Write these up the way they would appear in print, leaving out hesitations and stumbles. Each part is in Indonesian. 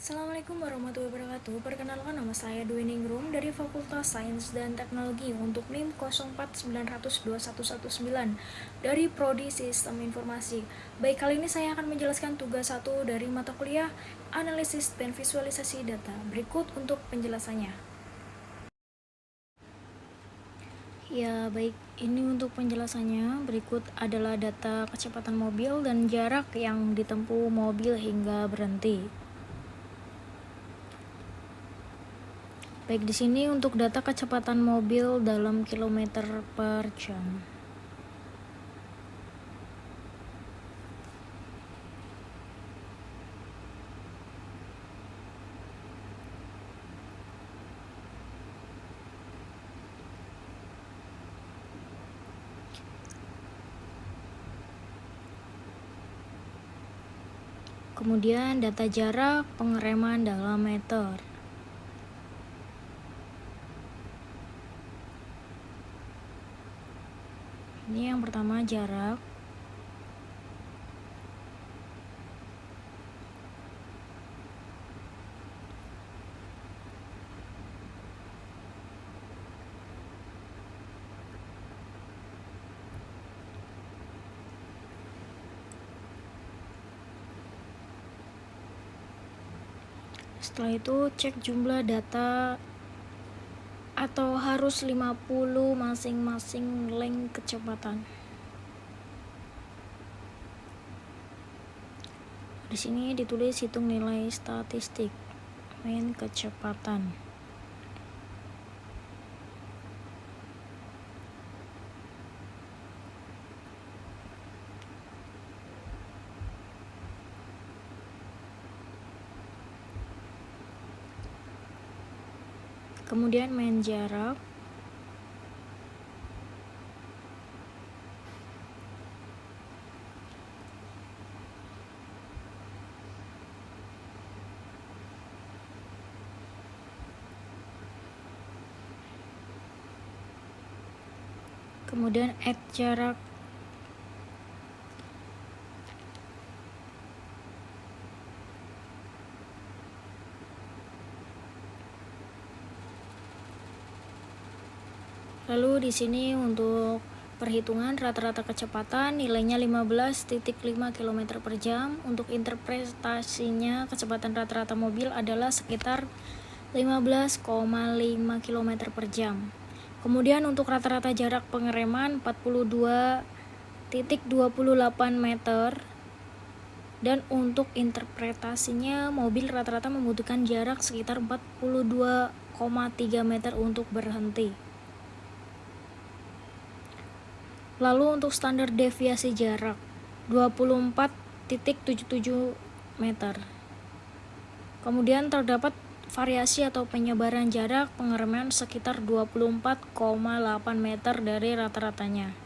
Assalamualaikum warahmatullahi wabarakatuh. Perkenalkan, nama saya Dwi Ningrum dari Fakultas Sains dan Teknologi untuk NIM 0490021119 dari Prodi Sistem Informasi. Baik, kali ini saya akan menjelaskan tugas 1 dari mata kuliah Analisis dan Visualisasi Data. Berikut untuk penjelasannya. Ya, baik. Ini untuk penjelasannya. Berikut adalah data kecepatan mobil dan jarak yang ditempuh mobil hingga berhenti. Baik, di sini untuk data kecepatan mobil dalam kilometer per jam. Kemudian data jarak pengereman dalam meter. Ini yang pertama jarak. Setelah itu cek jumlah data atau harus 50 masing-masing length kecepatan. Di sini ditulis hitung nilai statistik main kecepatan. Kemudian main jarak. Kemudian add jarak. Lalu di sini untuk perhitungan rata-rata kecepatan nilainya 15,5 km per jam. Untuk interpretasinya kecepatan rata-rata mobil adalah sekitar 15,5 km per jam. Kemudian untuk rata-rata jarak pengereman 42,28 meter. Dan untuk interpretasinya mobil rata-rata membutuhkan jarak sekitar 42,3 meter untuk berhenti. Lalu untuk standar deviasi jarak 24,77 meter. Kemudian terdapat variasi atau penyebaran jarak pengereman sekitar 24,8 meter dari rata-ratanya.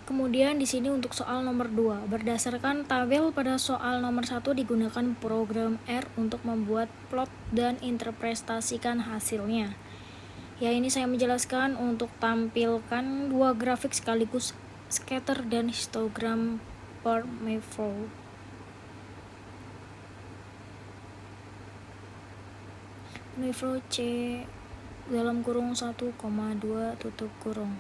Kemudian di sini untuk soal nomor 2, berdasarkan tabel pada soal nomor 1 digunakan program R untuk membuat plot dan interpretasikan hasilnya. Ya, ini saya menjelaskan untuk tampilkan dua grafik sekaligus scatter dan histogram per Mayflow. Mayflow C dalam kurung 1,2 tutup kurung.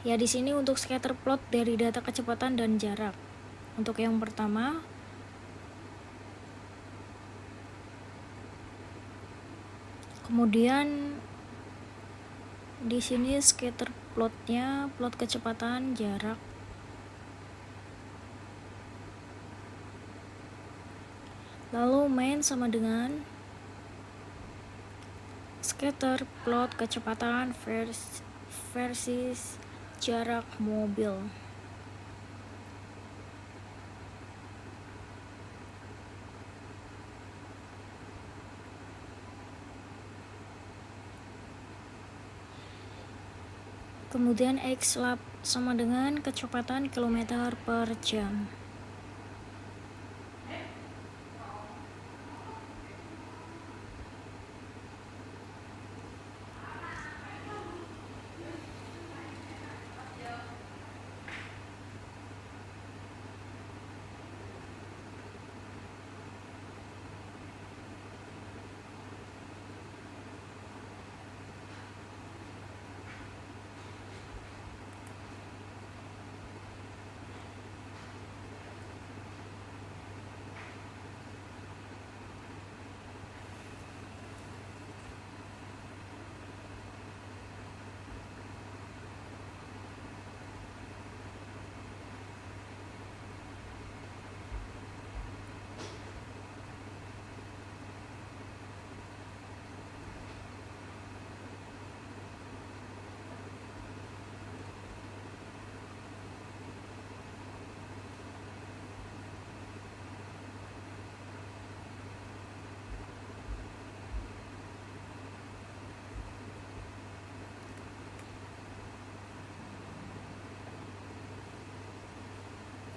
Ya, di sini untuk scatter plot dari data kecepatan dan jarak. Untuk yang pertama, kemudian di sini scatter plotnya, plot kecepatan, jarak. Lalu main sama dengan scatter plot kecepatan versus jarak mobil. Kemudian X lap sama dengan kecepatan kilometer per jam.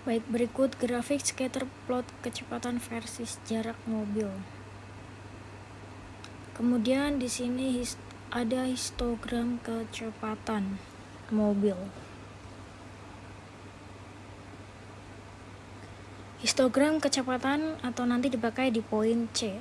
Baik, berikut grafik scatter plot kecepatan versus jarak mobil. Kemudian di sini ada histogram kecepatan mobil. Histogram kecepatan atau nanti dipakai di poin C.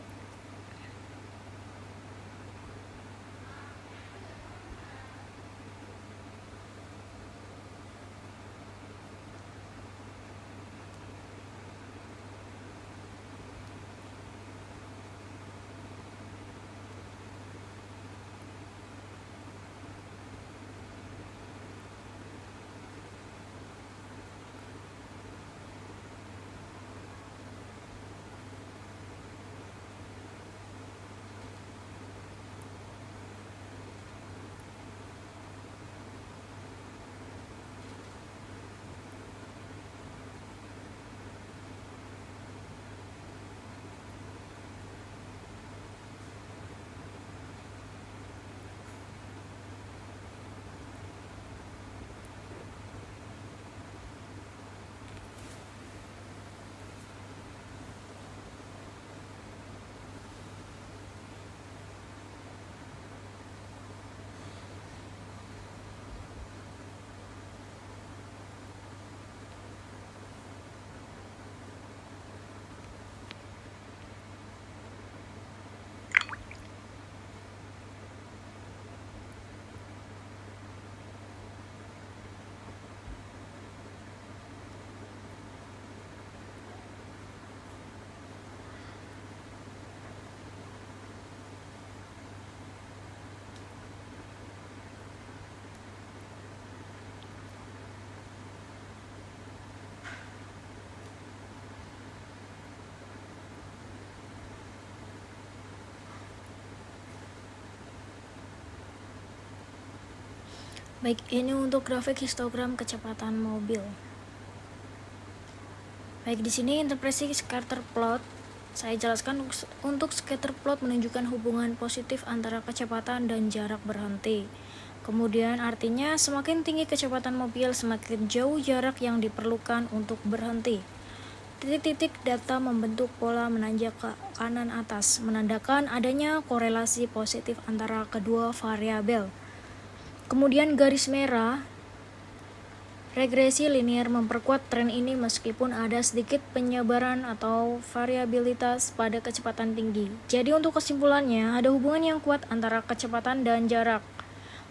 Baik, ini untuk grafik histogram kecepatan mobil. Baik, di sini interpretasi scatter plot. Saya jelaskan untuk scatter plot menunjukkan hubungan positif antara kecepatan dan jarak berhenti. Kemudian artinya semakin tinggi kecepatan mobil, semakin jauh jarak yang diperlukan untuk berhenti. Titik-titik data membentuk pola menanjak ke kanan atas, menandakan adanya korelasi positif antara kedua variabel. Kemudian garis merah, regresi linear memperkuat tren ini meskipun ada sedikit penyebaran atau variabilitas pada kecepatan tinggi. Jadi untuk kesimpulannya, ada hubungan yang kuat antara kecepatan dan jarak.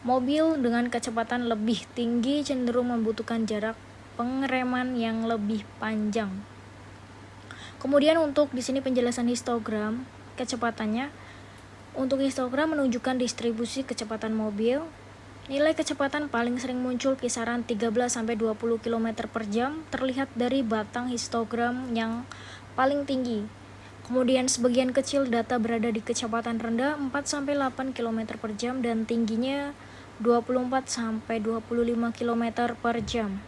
Mobil dengan kecepatan lebih tinggi cenderung membutuhkan jarak pengereman yang lebih panjang. Kemudian untuk di sini penjelasan histogram kecepatannya. Untuk histogram menunjukkan distribusi kecepatan mobil. Nilai kecepatan paling sering muncul kisaran 13-20 km per jam terlihat dari batang histogram yang paling tinggi. Kemudian sebagian kecil data berada di kecepatan rendah 4-8 km per jam dan tingginya 24-25 km per jam.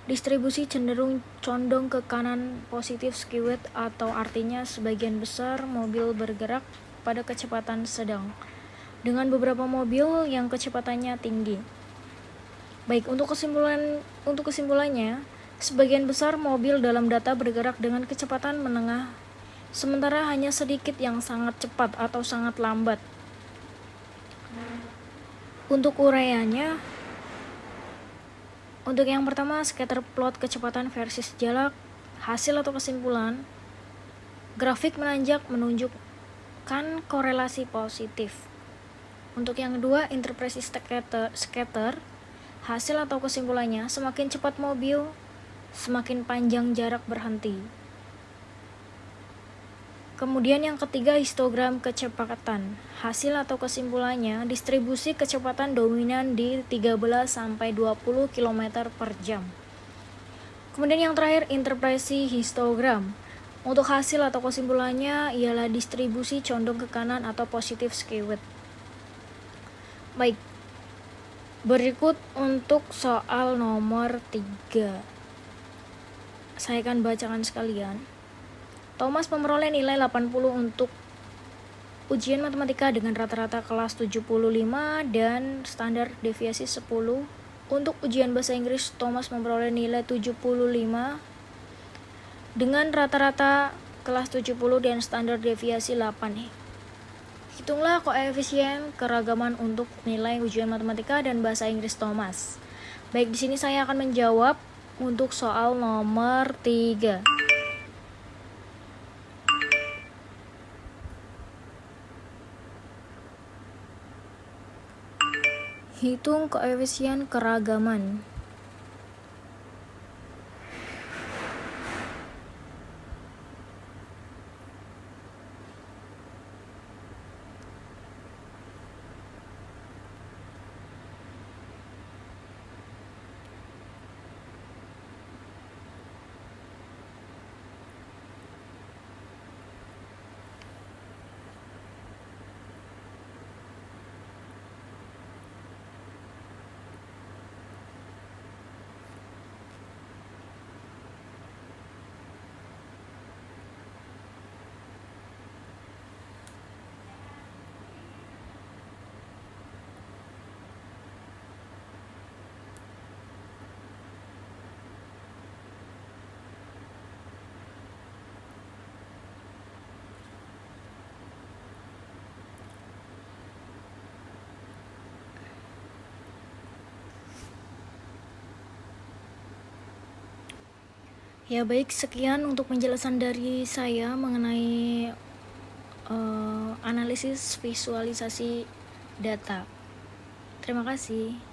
Distribusi cenderung condong ke kanan positif skewed atau artinya sebagian besar mobil bergerak pada kecepatan sedang, dengan beberapa mobil yang kecepatannya tinggi. Baik, untuk kesimpulannya, sebagian besar mobil dalam data bergerak dengan kecepatan menengah, sementara hanya sedikit yang sangat cepat atau sangat lambat. Untuk uraiannya, untuk yang pertama, scatter plot kecepatan versus jarak, hasil atau kesimpulan. Grafik menanjak menunjukkan korelasi positif. Untuk yang kedua, interpretasi scatter, hasil atau kesimpulannya, semakin cepat mobil, semakin panjang jarak berhenti. Kemudian yang ketiga, histogram kecepatan. Hasil atau kesimpulannya, distribusi kecepatan dominan di 13-20 km per jam. Kemudian yang terakhir, interpretasi histogram. Untuk hasil atau kesimpulannya ialah distribusi condong ke kanan atau positif skewed. Baik, berikut untuk soal nomor 3. Saya akan bacakan sekalian. Thomas memperoleh nilai 80 untuk ujian matematika dengan rata-rata kelas 75 dan standar deviasi 10. Untuk ujian bahasa Inggris, Thomas memperoleh nilai 75 dengan rata-rata kelas 70 dan standar deviasi 8. Hitunglah koefisien keragaman untuk nilai ujian matematika dan bahasa Inggris Thomas. Baik, di sini saya akan menjawab untuk soal nomor 3. Hitung koefisien keragaman. Ya baik, sekian untuk penjelasan dari saya mengenai analisis visualisasi data. Terima kasih.